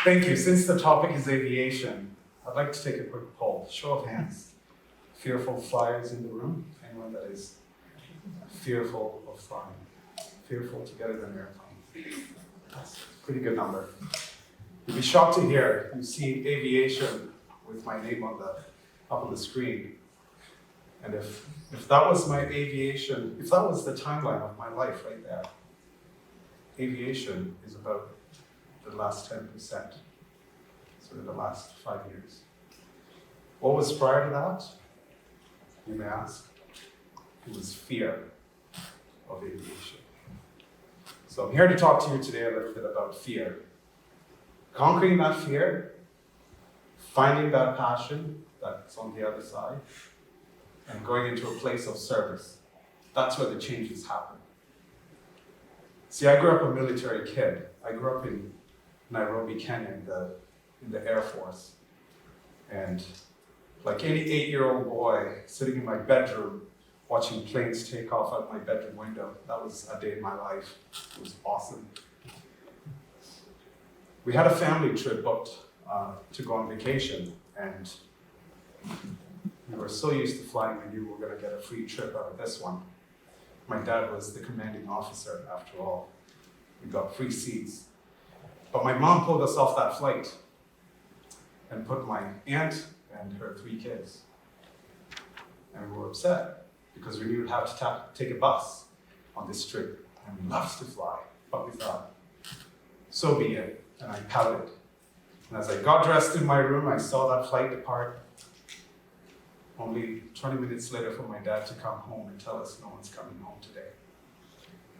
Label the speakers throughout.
Speaker 1: Thank you. Since the topic is aviation, I'd like to take a quick poll. Show of hands. Fearful flyers in the room? Anyone that is fearful of flying? Fearful to get in an airplane? That's a pretty good number. You'd be shocked to hear you see aviation with my name on the up on the screen. And if that was my aviation, if that was the timeline of my life right there, aviation is about the last 10%, sort of the last 5 years. What was prior to that? You may ask. It was fear of aviation. So I'm here to talk to you today a little bit about fear. Conquering that fear, finding that passion that's on the other side, and going into a place of service. That's where the changes happen. See, I grew up a military kid. I grew up in Nairobi, Kenya, in the Air Force. And like any 8-year-old boy sitting in my bedroom watching planes take off out my bedroom window, that was a day in my life. It was awesome. We had a family trip booked to go on vacation, and we were so used to flying, we knew we were going to get a free trip out of this one. My dad was the commanding officer, after all. We got free seats. But my mom pulled us off that flight and put my aunt and her 3 kids. And we were upset because we knew we'd have to take a bus on this trip. And we loved to fly, but we thought, so be it. And I pouted. And as I got dressed in my room, I saw that flight depart. Only 20 minutes later for my dad to come home and tell us no one's coming home today.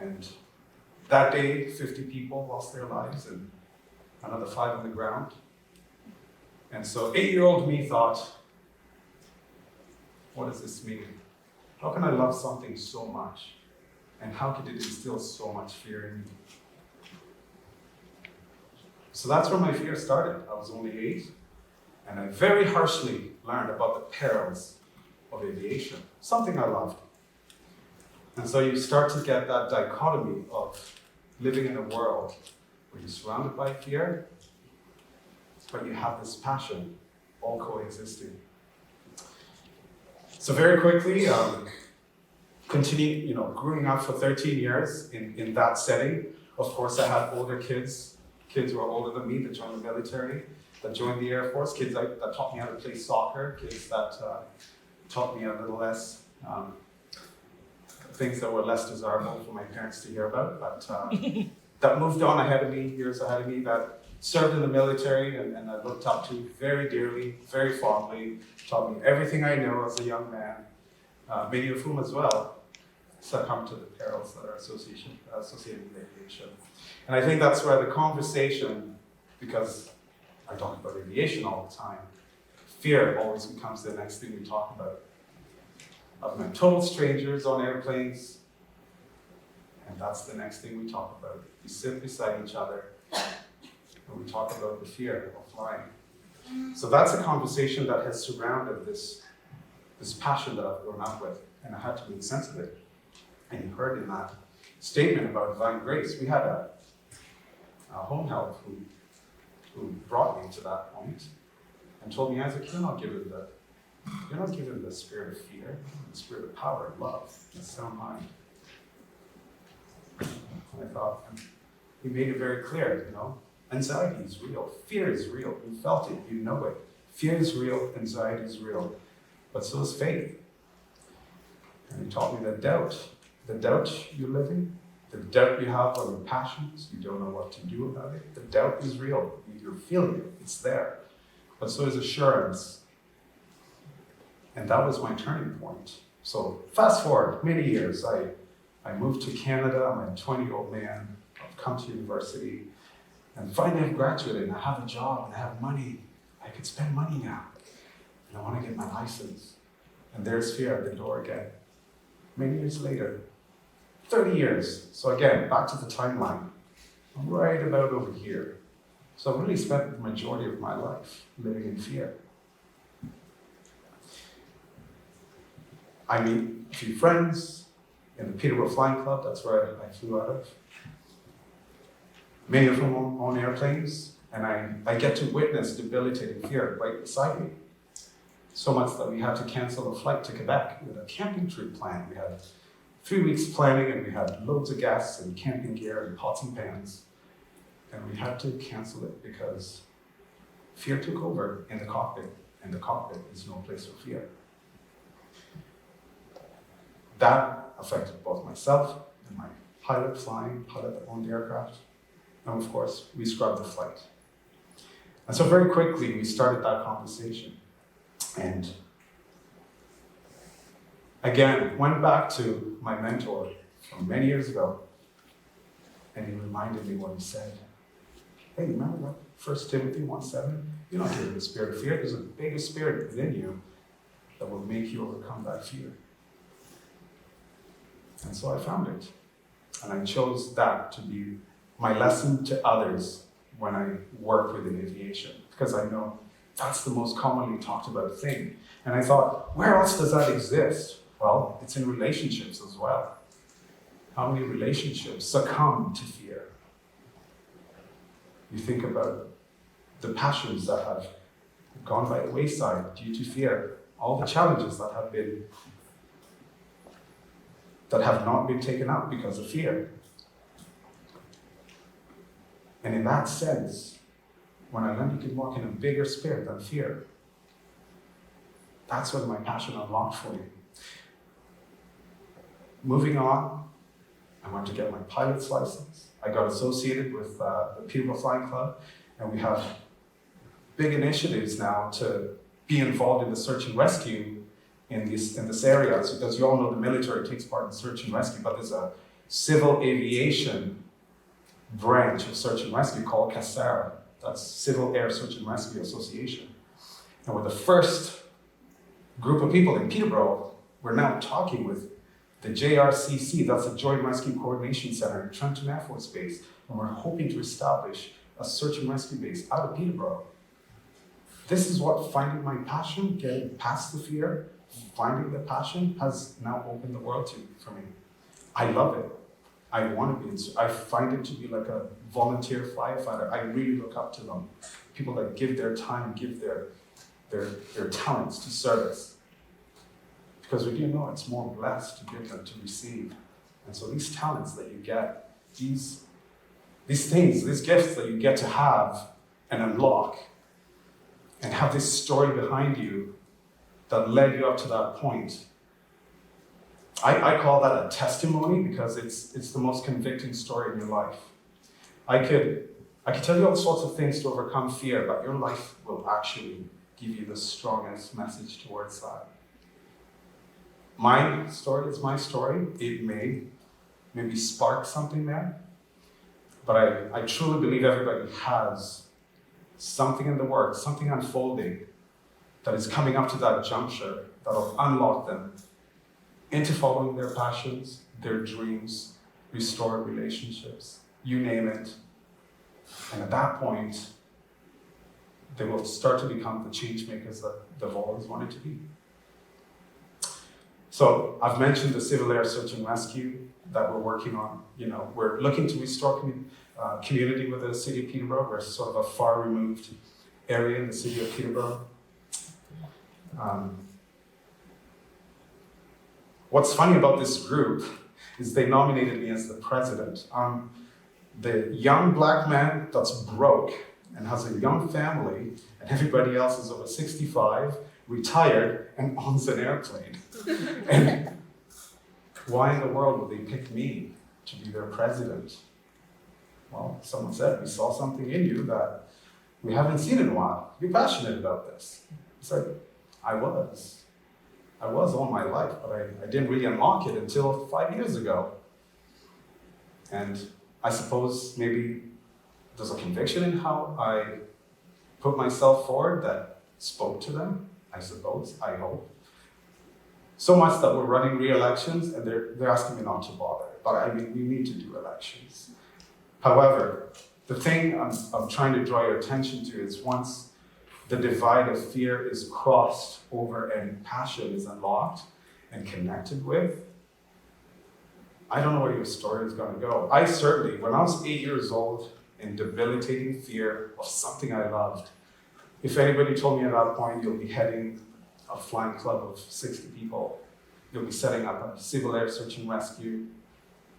Speaker 1: And that day, 50 people lost their lives and another 5 on the ground. And so 8-year-old me thought, what does this mean? How can I love something so much? And how could it instill so much fear in me? So that's where my fear started. I was only 8, and I very harshly learned about the perils of aviation, something I loved. And so you start to get that dichotomy of living in a world where you're surrounded by fear, but you have this passion, all coexisting. So very quickly, growing up for 13 years in that setting. Of course, I had older kids who were older than me that joined the military, that joined the Air Force, kids that taught me how to play soccer, kids that taught me a little less, things that were less desirable for my parents to hear about, but that moved on ahead of me, years ahead of me, that served in the military and I looked up to very dearly, very fondly, taught me everything I know as a young man, many of whom as well succumbed to the perils that are associated with aviation. And I think that's where the conversation, because I talk about aviation all the time, fear always becomes the next thing we talk about. I've met total strangers on airplanes, and that's the next thing we talk about. We sit beside each other, and we talk about the fear of flying. So that's a conversation that has surrounded this passion that I've grown up with, and I had to make sense of it. And you heard in that statement about divine grace, we had a home health who brought me to that point and told me, Isaac, you're not given the spirit of fear, the spirit of power, love, and sound mind. And I thought, he made it very clear, anxiety is real, fear is real, you felt it, you know it. Fear is real, anxiety is real, but so is faith. And he taught me that the doubt you live in, the doubt you have on your passions, you don't know what to do about it. The doubt is real, you're feeling it, it's there. But so is assurance. And that was my turning point. So fast forward many years, I moved to Canada, I'm a 20-year-old man, I've come to university, and finally I've graduated, and I have a job, and I have money. I could spend money now, and I want to get my license. And there's fear at the door again. Many years later, 30 years. So again, back to the timeline. I'm right about over here. So I've really spent the majority of my life living in fear. I meet a few friends in the Peterborough Flying Club, that's where I flew out of. Many of whom own airplanes. And I get to witness debilitating fear right beside me. So much that we had to cancel a flight to Quebec. We had a camping trip planned. We had 3 weeks planning, and we had loads of guests and camping gear and pots and pans. And we had to cancel it because fear took over in the cockpit, and the cockpit is no place for fear. That affected both myself and my pilot that owned the aircraft. And of course, we scrubbed the flight. And so very quickly, we started that conversation. And again, went back to my mentor from many years ago, and he reminded me what he said. Hey, remember that 1 Timothy 1:7? You're not given the spirit of fear. There's a bigger spirit within you that will make you overcome that fear. And so I found it. And I chose that to be my lesson to others when I work within aviation, because I know that's the most commonly talked about thing. And I thought, where else does that exist? Well, it's in relationships as well. How many relationships succumb to fear? You think about the passions that have gone by the wayside due to fear, all the challenges that have not been taken up because of fear. And in that sense, when I learned you can walk in a bigger spirit than fear, that's when my passion unlocked for me. Moving on, I went to get my pilot's license. I got associated with the Peterborough Flying Club, and we have big initiatives now to be involved in the search and rescue in this area. So, as you all know, the military takes part in search and rescue, but there's a civil aviation branch of search and rescue called CASARA. That's Civil Air Search and Rescue Association. And we're the first group of people in Peterborough. We're now talking with the JRCC, that's the Joint Rescue Coordination Center in Trenton Air Force Base, and we're hoping to establish a search and rescue base out of Peterborough. This is what finding my passion, getting past the fear, finding the passion has now opened the world for me. I love it. I want to be I find it to be like a volunteer firefighter. I really look up to them. People that give their time, give their talents to service. Because we do know it's more blessed to give than to receive. And so these talents that you get, these things, these gifts that you get to have and unlock, and have this story behind you that led you up to that point. I call that a testimony because it's the most convicting story in your life. I could tell you all sorts of things to overcome fear, but your life will actually give you the strongest message towards that. My story is my story. It may maybe spark something there, but I truly believe everybody has something in the works, something unfolding that is coming up to that juncture that will unlock them into following their passions, their dreams, restore relationships, you name it. And at that point, they will start to become the change makers that they've always wanted to be. So I've mentioned the Civil Air Search and Rescue that we're working on. We're looking to restore community with the city of Peterborough. We're sort of a far removed area in the city of Peterborough. What's funny about this group is they nominated me as the president. I'm the young black man that's broke and has a young family, and everybody else is over 65, retired, and owns an airplane. And why in the world would they pick me to be their president? Well, someone said, we saw something in you that we haven't seen in a while. You're passionate about this. It's like, I was all my life, but I didn't really unlock it until 5 years ago. And I suppose maybe there's a conviction in how I put myself forward that spoke to them, I suppose, I hope. So much that we're running re-elections and they're asking me not to bother. But we need to do elections. However, the thing I'm trying to draw your attention to is once the divide of fear is crossed over and passion is unlocked and connected with, I don't know where your story is going to go. I certainly, when I was 8 years old in debilitating fear of something I loved. If anybody told me at that point, you'll be heading a flying club of 60 people, you'll be setting up a civil air search and rescue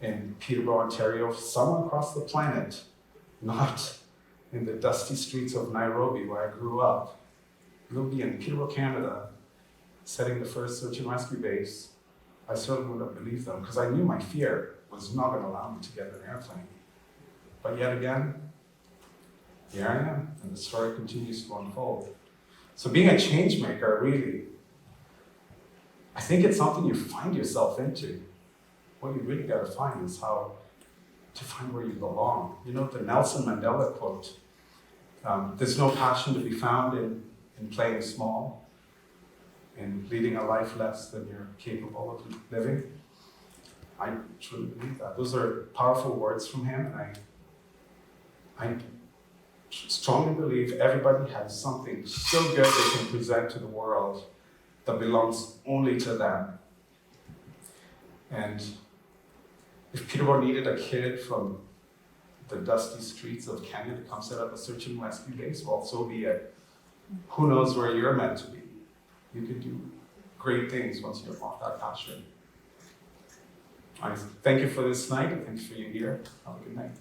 Speaker 1: in Peterborough, Ontario, somewhere across the planet, not in the dusty streets of Nairobi where I grew up. You'll be in Peterborough, Canada, setting the first search and rescue base. I certainly would have believed them because I knew my fear was not going to allow me to get in an airplane. But yet again, here I am, and the story continues to unfold. So being a change maker, really, I think it's something you find yourself into. What you really got to find is how to find where you belong. You know, the Nelson Mandela quote, there's no passion to be found in playing small, in leading a life less than you're capable of living. I truly believe that. Those are powerful words from him, and I strongly believe everybody has something so good they can present to the world that belongs only to them. And if Peterborough needed a kid from the dusty streets of Kenya to come set up a search and rescue base, well, so be it. Who knows where you're meant to be? You can do great things once you have that passion. I thank you for this night, and thanks for you here. Have a good night.